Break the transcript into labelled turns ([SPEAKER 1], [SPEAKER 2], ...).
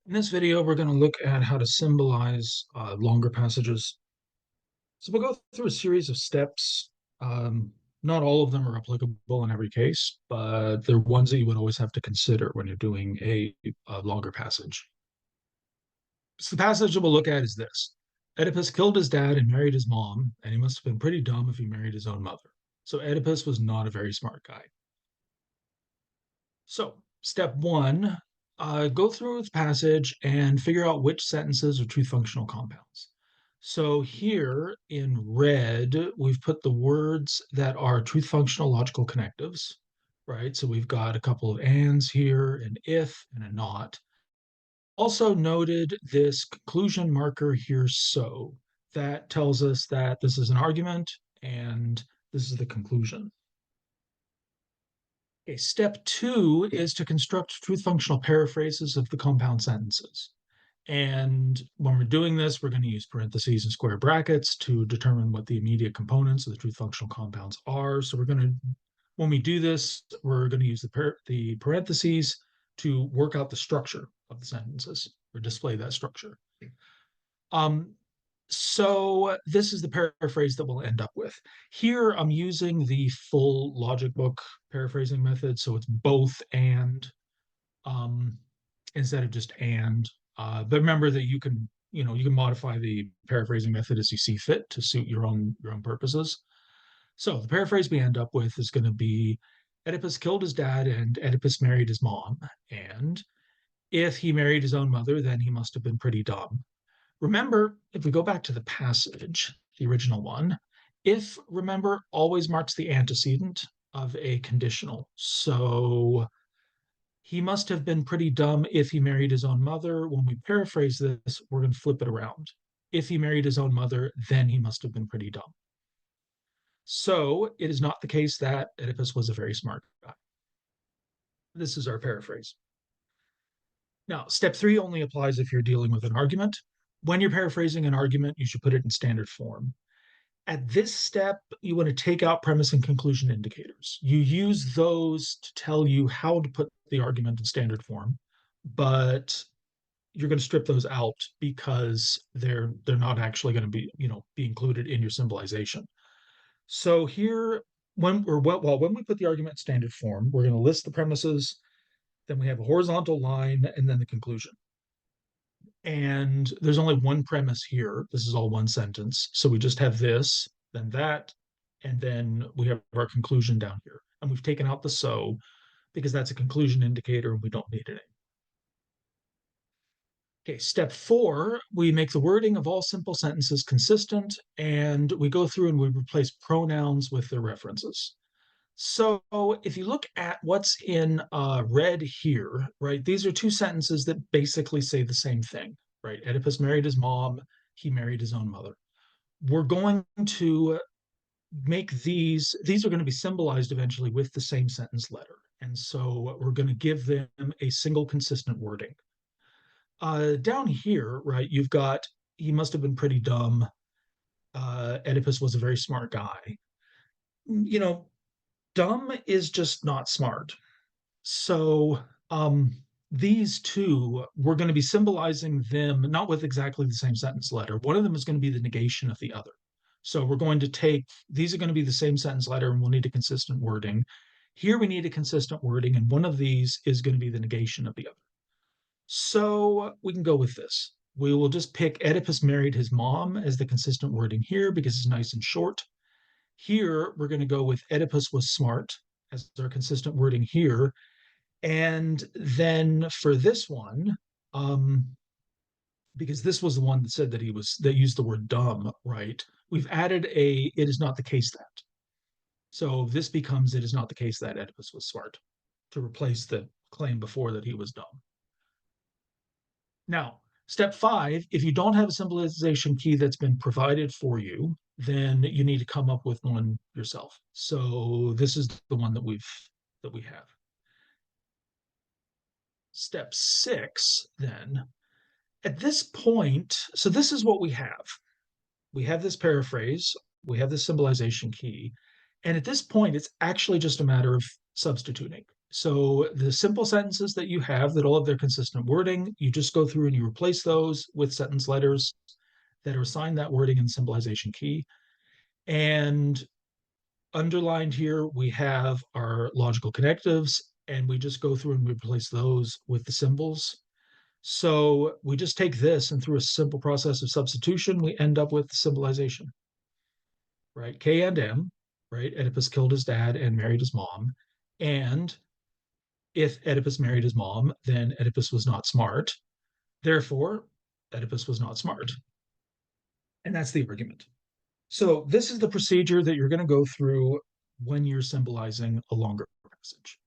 [SPEAKER 1] In this video, we're going to look at how to symbolize longer passages. So we'll go through a series of steps. Um, Not all of them are applicable in every case, but they're ones that you would always have to consider when you're doing a longer passage. So the passage that we'll look at is this. Oedipus killed his dad and married his mom, and he must have been pretty dumb if he married his own mother. So Oedipus was not a very smart guy. So, step one, go through the passage and figure out which sentences are truth functional compounds. So, here in red, we've put the words that are truth functional logical connectives, right? So, we've got a couple of ands here, an if and a not. Also noted this conclusion marker here, so that tells us that this is an argument and this is the conclusion. Okay, step two is to construct truth functional paraphrases of the compound sentences. And when we're doing this, we're going to use parentheses and square brackets to determine what the immediate components of the truth functional compounds are. So when we do this, we're going to use the parentheses to work out the structure of the sentences or display that structure. Um, so this is the paraphrase that we'll end up with. Here I'm using the full logic book paraphrasing method, so it's both and um, instead of just and. But remember that you can modify the paraphrasing method as you see fit to suit your own purposes. So the paraphrase we end up with is going to be Oedipus killed his dad and Oedipus married his mom. And if he married his own mother, then he must have been pretty dumb. Remember, if we go back to the passage, the original one, if remember always marks the antecedent of a conditional. So he must have been pretty dumb if he married his own mother. When we paraphrase this, we're going to flip it around. If he married his own mother, then he must have been pretty dumb. So it is not the case that Oedipus was a very smart guy. This is our paraphrase. Now, step three only applies if you're dealing with an argument. When you're paraphrasing an argument, you should put it in standard form. At this step, you want to take out premise and conclusion indicators. You use those to tell you how to put the argument in standard form, but you're going to strip those out because they're not actually going to be included in your symbolization. So here, when we put the argument in standard form, we're going to list the premises, then we have a horizontal line, and then the conclusion. And there's only one premise here. This is all one sentence. So we just have this, then that, and then we have our conclusion down here. And we've taken out the so because that's a conclusion indicator and we don't need it. Okay, step four, we make the wording of all simple sentences consistent and we go through and we replace pronouns with their references. So if you look at what's in red here, right, these are two sentences that basically say the same thing, right? Oedipus married his mom, he married his own mother. We're going to make these are going to be symbolized eventually with the same sentence letter. And so we're going to give them a single consistent wording. Down here, right, you've got he must have been pretty dumb. Oedipus was a very smart guy. You know, dumb is just not smart. So these two, we're going to be symbolizing them not with exactly the same sentence letter. One of them is going to be the negation of the other. So we're going to take, these are going to be the same sentence letter and we'll need a consistent wording. Here we need a consistent wording, and one of these is going to be the negation of the other. So we can go with this. We will just pick Oedipus married his mom as the consistent wording here because it's nice and short. Here, we're going to go with Oedipus was smart as our consistent wording here. And then for this one, because this was the one that said that used the word dumb, right? We've added it is not the case that. So this becomes it is not the case that Oedipus was smart to replace the claim before that he was dumb. Now, step five, if you don't have a symbolization key that's been provided for you, then you need to come up with one yourself. So this is the one that we have. Step six, then, at this point, so this is what we have. We have this paraphrase, we have this symbolization key, and at this point, it's actually just a matter of substituting. So the simple sentences that you have that all have their consistent wording, you just go through and you replace those with sentence letters that are assigned that wording in the symbolization key. And underlined here, we have our logical connectives, and we just go through and replace those with the symbols. So we just take this, and through a simple process of substitution, we end up with symbolization, right? K and M, right? Oedipus killed his dad and married his mom. And if Oedipus married his mom, then Oedipus was not smart. Therefore, Oedipus was not smart. And that's the argument. So this is the procedure that you're going to go through when you're symbolizing a longer passage.